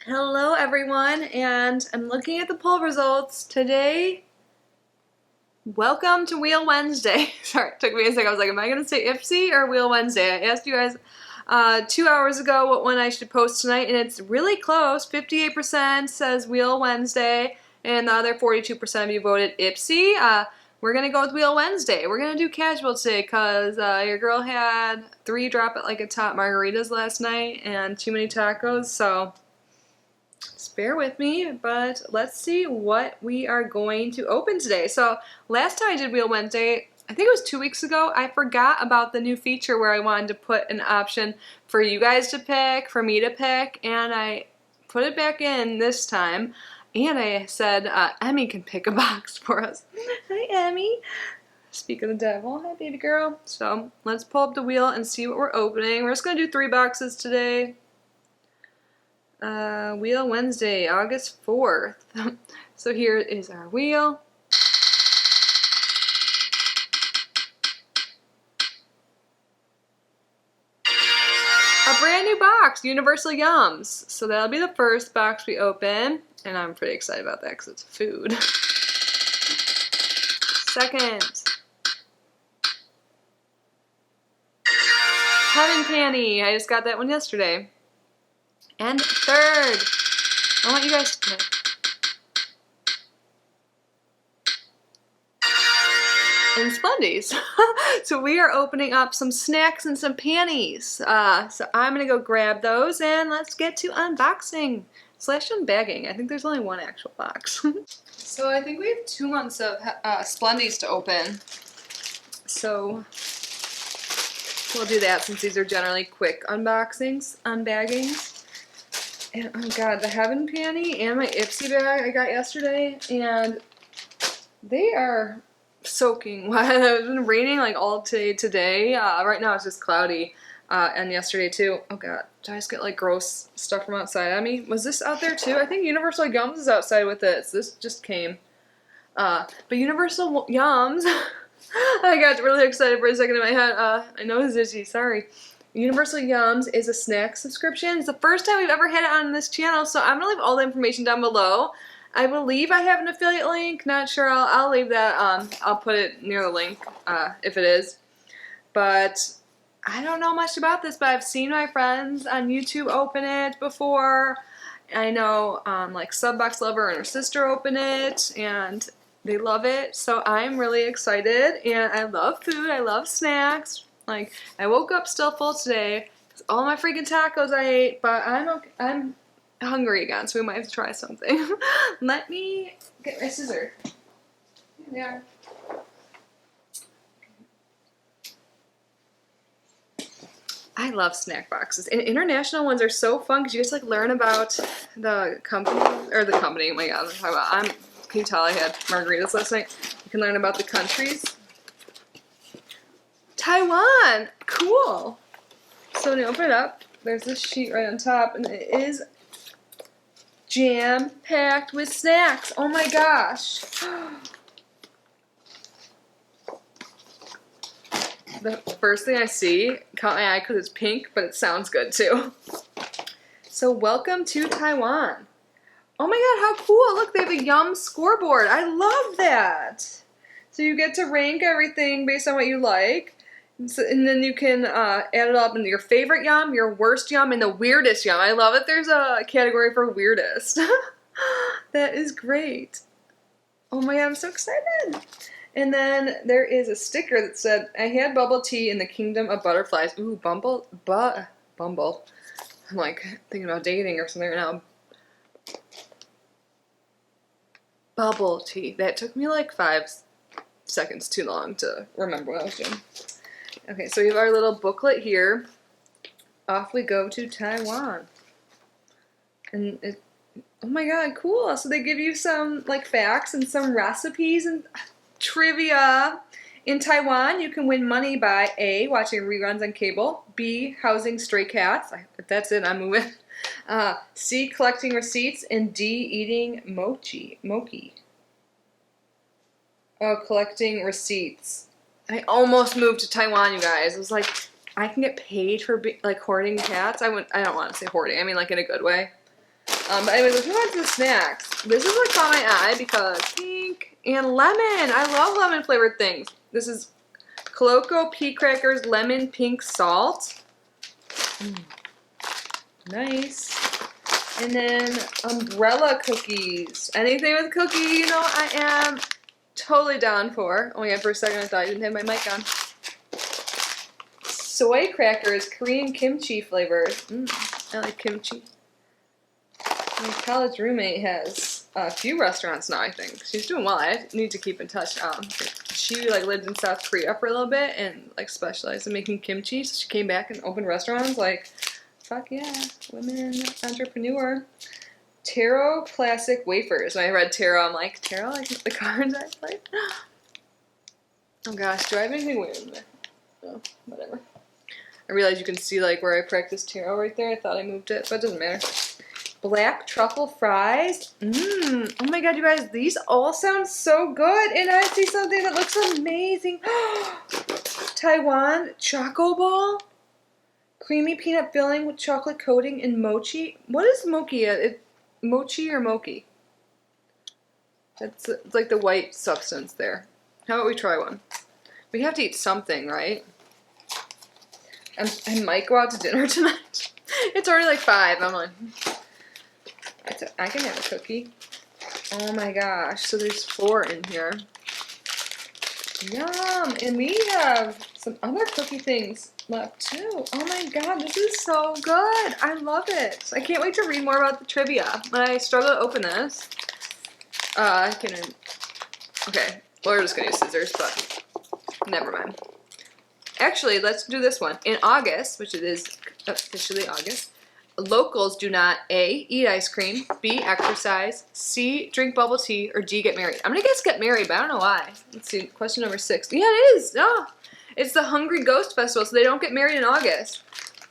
Hello everyone, and I'm looking at the poll results today. Welcome to Wheel Wednesday. Sorry, it took me a second. I was like, am I going to say IFC or Wheel Wednesday? I asked you guys 2 hours ago what one I should post tonight, and it's really close. 58% says Wheel Wednesday, and the other 42% of you voted IPSY. We're going to go with Wheel Wednesday. We're going to do casual today because your girl had 3 drop it like a top margaritas last night and too many tacos, so just bear with me, but let's see what we are going to open today. So last time I did Wheel Wednesday, I think it was 2 weeks ago, I forgot about the new feature where I wanted to put an option for you guys to pick, for me to pick, and I put it back in this time. And I said, Emmy can pick a box for us. Hi, Emmy. Speak of the devil. Hi, baby girl. So let's pull up the wheel and see what we're opening. We're just going to do 3 boxes today. Wheel Wednesday, August 4th. So here is our wheel. A brand new box, Universal Yums. So that'll be the first box we open, and I'm pretty excited about that because it's food. Second, Heaven Panty. I just got that one yesterday. And third, I want you guys to pick. And Splendies. So we are opening up some snacks and some panties. So I'm going to go grab those and let's get to unboxing / unbagging. I think there's only one actual box. So I think we have 2 months of Splendies to open. So we'll do that since these are generally quick unboxings, unbaggings. And oh god, the Heaven Panty and my Ipsy bag I got yesterday, and they are soaking wet. It's been raining like all day today. Right now it's just cloudy, and yesterday too. Oh god, did I just get like gross stuff from outside on me? Was this out there too? I think Universal Yums is outside with it. So this just came. But Universal Yums, I got really excited for a second in my head. I know it's itchy, sorry. Universal Yums is a snack subscription. It's the first time we've ever had it on this channel, so I'm going to leave all the information down below. I believe I have an affiliate link. Not sure. I'll leave that. I'll put it near the link if it is. But I don't know much about this, but I've seen my friends on YouTube open it before. I know like Subbox Lover and her sister open it, and they love it. So I'm really excited, and I love food. I love snacks. Like, I woke up still full today because all my freaking tacos I ate, but I'm hungry again, so we might have to try something. Let me get my scissors. Yeah. I love snack boxes, and international ones are so fun because you just like learn about the company, oh my god, can you tell I had margaritas last night? You can learn about the countries. Taiwan! Cool! So when you open it up, there's this sheet right on top, and it is jam-packed with snacks. Oh my gosh! The first thing I see caught my eye because it's pink, but it sounds good too. So welcome to Taiwan. Oh my god, how cool! Look, they have a Yum scoreboard. I love that! So you get to rank everything based on what you like. And then you can add it up into your favorite yum, your worst yum, and the weirdest yum. I love it. There's a category for weirdest. That is great. Oh my god, I'm so excited. And then there is a sticker that said, I had bubble tea in the kingdom of butterflies. Ooh, Bumble. I'm like thinking about dating or something right now. Bubble tea. That took me like 5 seconds too long to remember what I was doing. Okay, so we have our little booklet here. Off we go to Taiwan. And oh my god, cool. So they give you some like facts and some recipes and trivia. In Taiwan, you can win money by A, watching reruns on cable, B, housing stray cats. If that's it, I'm moving. C, collecting receipts, and D, eating mochi. Oh, collecting receipts. I almost moved to Taiwan, you guys. It was like, I can get paid for like hoarding cats. I don't want to say hoarding. I mean like in a good way. But anyway, let's move on to the snacks. This is what caught my eye because pink and lemon. I love lemon flavored things. This is Coloco Pea Crackers Lemon Pink Salt. Nice. And then umbrella cookies. Anything with cookie, you know, I am totally down for. Oh my god, for a second I thought I didn't have my mic on. Soy crackers, Korean kimchi flavored. I like kimchi. My college roommate has a few restaurants now, I think. She's doing well. I need to keep in touch. She like lived in South Korea for a little bit and like specialized in making kimchi. So she came back and opened restaurants. Like, fuck yeah, women entrepreneur. Taro classic wafers. When I read Taro, I'm like, Taro, like the cards I played. Oh gosh, do I have anything weird in there? No, whatever. I realize you can see like where I practiced Taro right there. I thought I moved it, but it doesn't matter. Black truffle fries. Oh my god, you guys, these all sound so good. And I see something that looks amazing. Taiwan Choco Ball. Creamy peanut filling with chocolate coating and mochi. What is mochi? Mochi or mochi? It's like the white substance there. How about we try one? We have to eat something, right? I might go out to dinner tonight. It's already like 5. I'm like, I can have a cookie. Oh my gosh. So there's 4 in here. Yum. And we have some other cookie things left too. Oh my god, this is so good. I love it. I can't wait to read more about the trivia. When I struggle to open this, okay, we're just gonna use scissors, but never mind. Actually, let's do this one. In August, which it is officially August, locals do not A, eat ice cream, B, exercise, C, drink bubble tea, or D, get married. I'm gonna guess get married, but I don't know why. Let's see, question number 6. Yeah, it is. Oh, it's the Hungry Ghost Festival, so they don't get married in August.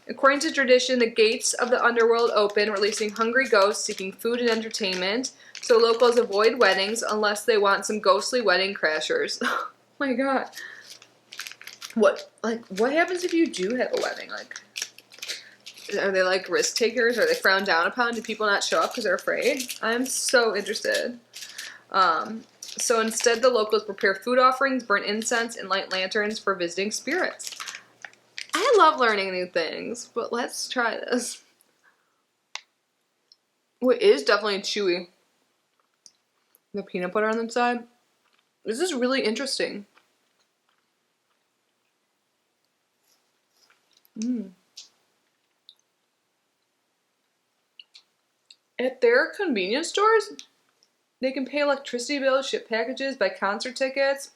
According to tradition, the gates of the underworld open, releasing hungry ghosts seeking food and entertainment, so locals avoid weddings unless they want some ghostly wedding crashers. Oh my god. What happens if you do have a wedding? Like, are they like risk takers? Are they frowned down upon? Do people not show up because they're afraid? I'm so interested. So instead, the locals prepare food offerings, burn incense, and light lanterns for visiting spirits. I love learning new things, but let's try this. Oh, it is definitely chewy. The peanut butter on the inside. This is really interesting. At their convenience stores, they can pay electricity bills, ship packages, buy concert tickets.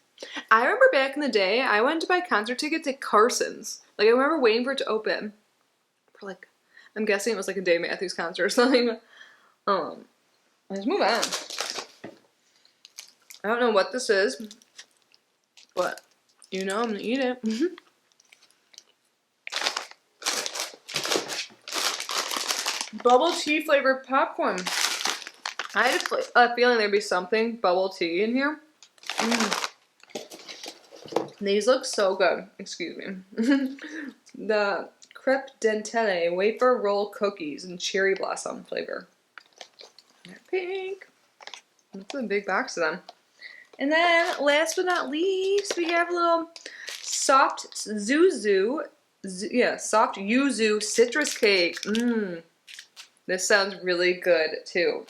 I remember back in the day, I went to buy concert tickets at Carson's. Like, I remember waiting for it to open. For like, I'm guessing it was like a Dave Matthews concert or something. Let's move on. I don't know what this is, but you know I'm gonna eat it. Bubble tea flavored popcorn. I had a feeling there'd be something bubble tea in here. These look so good. Excuse me. The crepe dentelle wafer roll cookies and cherry blossom flavor. They're pink. That's a big box of them. And then, last but not least, we have a little soft yuzu citrus cake. This sounds really good too.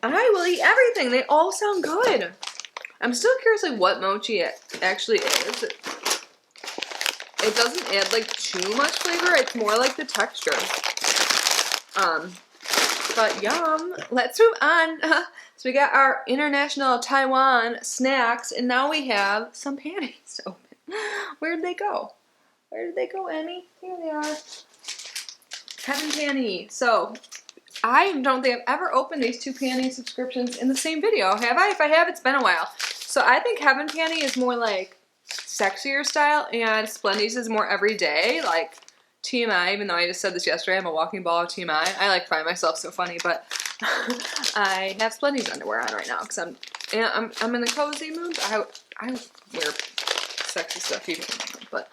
I will eat everything. They all sound good. I'm still curious like what mochi it actually is. It doesn't add like too much flavor. It's more like the texture. But yum. Let's move on. So we got our international Taiwan snacks, and now we have some panties to open. Where'd they go? Where did they go, Annie? Here they are. Heaven Panty. So, I don't think I've ever opened these 2 panty subscriptions in the same video, have I? If I have, it's been a while. So I think Heaven Panty is more like sexier style, and Splendies is more everyday, like TMI, even though I just said this yesterday, I'm a walking ball of TMI. I like find myself so funny, but I have Splendies underwear on right now because I'm in a cozy mood. I wear sexy stuff even, but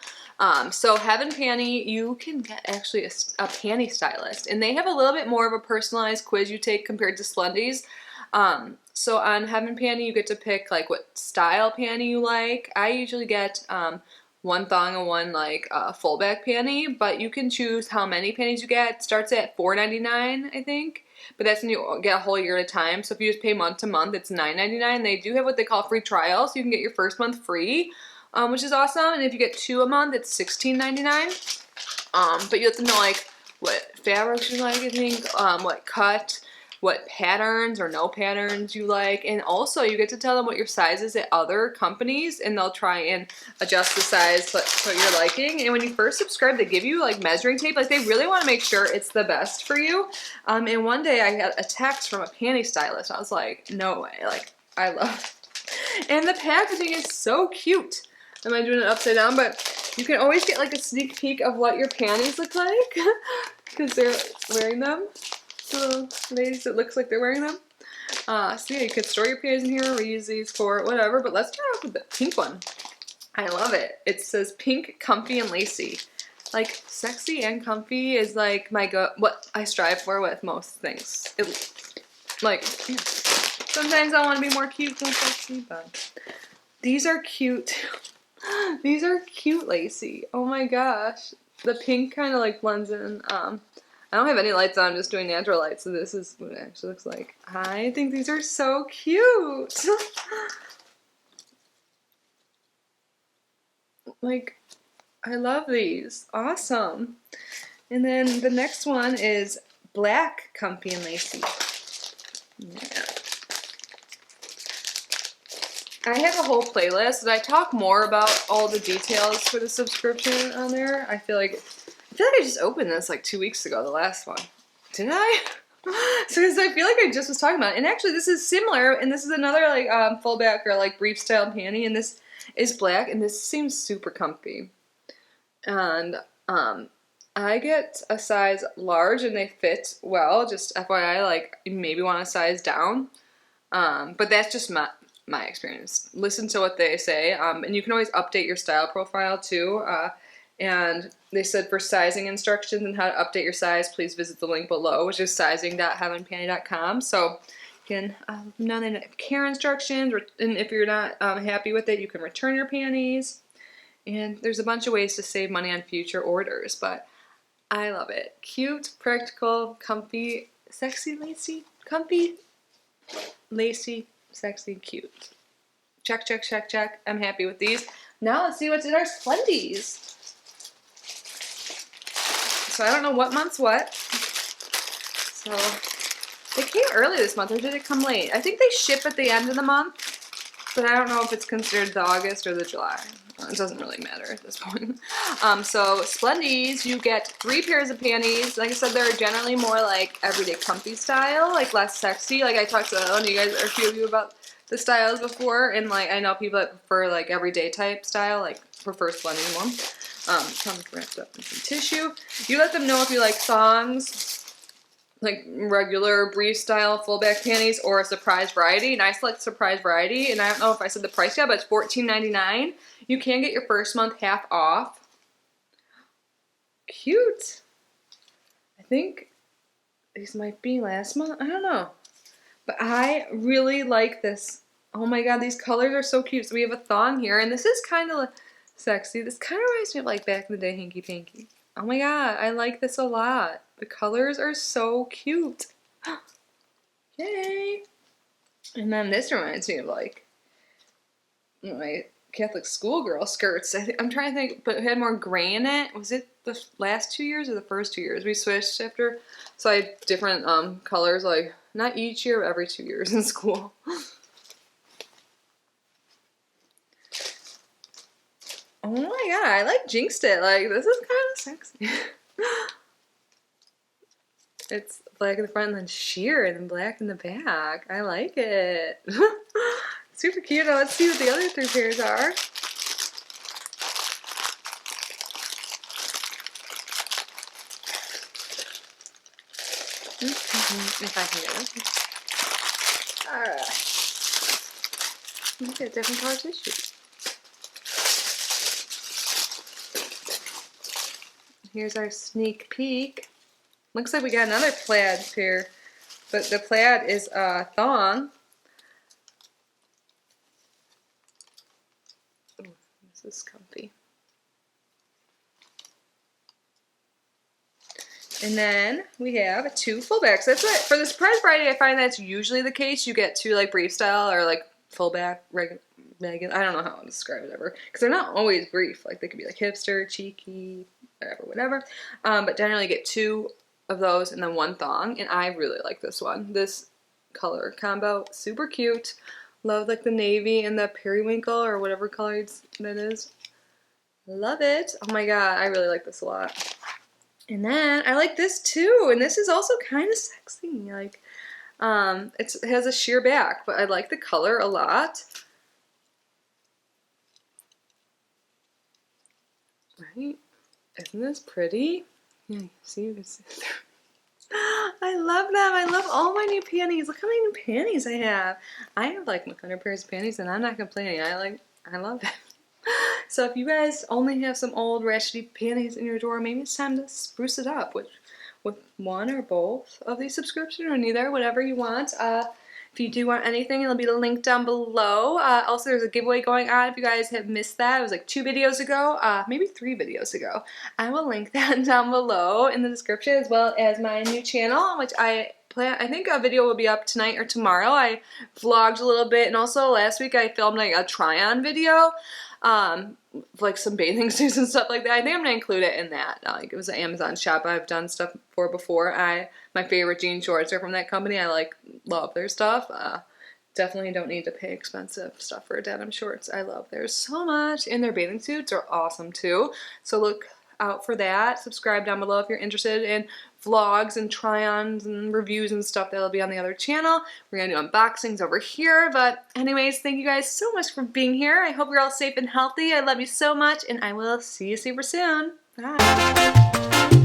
So Heaven Panty, you can get actually a panty stylist, and they have a little bit more of a personalized quiz you take compared to Splendies. So on Heaven Panty, you get to pick like what style panty you like. I usually get one thong and one like full back panty, but you can choose how many panties you get. It starts at $4.99, I think, but that's when you get a whole year at a time. So if you just pay month to month, it's $9.99. They do have what they call free trial, so you can get your first month free, which is awesome. And if you get 2 a month, it's $16.99. But you have to know like what fabrics you like, I think, what cut, what patterns or no patterns you like, and also you get to tell them what your size is at other companies, and they'll try and adjust the size to what you're liking. And when you first subscribe, they give you like measuring tape. Like they really want to make sure it's the best for you. And one day I got a text from a panty stylist. I was like, no way, like I love it. And the packaging is so cute. Am I doing it upside down? But you can always get like a sneak peek of what your panties look like because they're wearing them. Little ladies, it looks like they're wearing them. So yeah, you could store your panties in here, reuse these for whatever, but let's start off with the pink one. I love it. It says pink, comfy, and lacy. Like, sexy and comfy is like what I strive for with most things. Like, yeah. Sometimes I want to be more cute than sexy, but these are cute. These are cute lacy. Oh my gosh. The pink kind of like blends in. I don't have any lights on, I'm just doing natural light, so this is what it actually looks like. I think these are so cute. Like, I love these. Awesome. And then the next one is black, comfy, and lacy. Yeah. I have a whole playlist, and I talk more about all the details for the subscription on there. I feel like I just opened this like 2 weeks ago, the last one. Didn't I? So I feel like I just was talking about it. And actually this is similar, and this is another like full back or like brief style panty, and this is black, and this seems super comfy. And I get a size large, and they fit well. Just FYI, like you maybe want a size down. But that's just my experience. Listen to what they say, and you can always update your style profile too. And they said for sizing instructions and how to update your size, please visit the link below, which is sizing.heavenpanty.com. So you can know they have care instructions, and if you're not happy with it, you can return your panties. And there's a bunch of ways to save money on future orders, but I love it. Cute, practical, comfy, sexy, lacy, comfy, lacy, sexy, cute. Check, check, check, check. I'm happy with these. Now let's see what's in our Splendies. So I don't know what month's what. So they came early this month, or did it come late? I think they ship at the end of the month, but I don't know if it's considered the August or the July. It doesn't really matter at this point. So Splendies, you get 3 pairs of panties. Like I said, they're generally more like everyday comfy style, like less sexy. Like I talked to one of you guys, or a few of you, about the styles before, and like I know people that prefer like everyday type style, like prefer Splendies more. Comes wrapped up in some tissue. You let them know if you like thongs, like regular brief style full back panties, or a surprise variety. And I select surprise variety, and I don't know if I said the price yet, but it's $14.99. You can get your first month half off. Cute. I think these might be last month. I don't know. But I really like this. Oh my god, these colors are so cute. So we have a thong here, and this is kind of sexy. This kind of reminds me of like back in the day Hanky Panky. Oh my god, I like this a lot. The colors are so cute. Yay! And then this reminds me of like my Catholic schoolgirl skirts. I'm trying to think, but it had more gray in it. Was it the last 2 years or the first 2 years? We switched after, so I had different colors, like not each year, but every 2 years in school. Oh my god, I like jinxed it. Like, this is kind of sexy. It's black in the front and then sheer and then black in the back. I like it. Super cute. Now let's see what the other 3 pairs are. If I can get it. Alright. Look at different color tissues. here's our sneak peek. Looks like we got another plaid here, but the plaid is a thong. Ooh, this is comfy. And then we have 2 full backs. That's what, for the surprise variety, I find that's usually the case. You get 2 like brief style or like full back, regular. I don't know how to describe it ever, because they're not always brief. Like they could be like hipster, cheeky, whatever. But generally you get 2 of those and then 1 thong, and I really like this one. This color combo, super cute. Love like the navy and the periwinkle or whatever colors that is. Love it. Oh my god, I really like this a lot. And then I like this too, and this is also kind of sexy. Like, it has a sheer back, but I like the color a lot. Right? Isn't this pretty? Yeah, see, you can see. I love them. I love all my new panties. Look how many new panties I have. I have like 100 pairs of panties, and I'm not complaining. I love it. So if you guys only have some old ratchety panties in your drawer, maybe it's time to spruce it up with 1 or both of these subscriptions, or neither, whatever you want. If you do want anything, it'll be linked down below. Also, there's a giveaway going on. If you guys have missed that, it was like 2 videos ago, maybe 3 videos ago. I will link that down below in the description, as well as my new channel, which I think a video will be up tonight or tomorrow. I vlogged a little bit, and also last week I filmed like a try-on video, like some bathing suits and stuff like that. I think I'm gonna include it in that. Like it was an Amazon shop I've done stuff for before. My favorite jean shorts are from that company. I love their stuff. Definitely don't need to pay expensive stuff for denim shorts. I love theirs so much, and their bathing suits are awesome too. So look out for that. Subscribe down below if you're interested in vlogs and try-ons and reviews and stuff that'll be on the other channel. We're gonna do unboxings over here, but anyways, thank you guys so much for being here. I hope you're all safe and healthy. I love you so much, and I will see you super soon. Bye.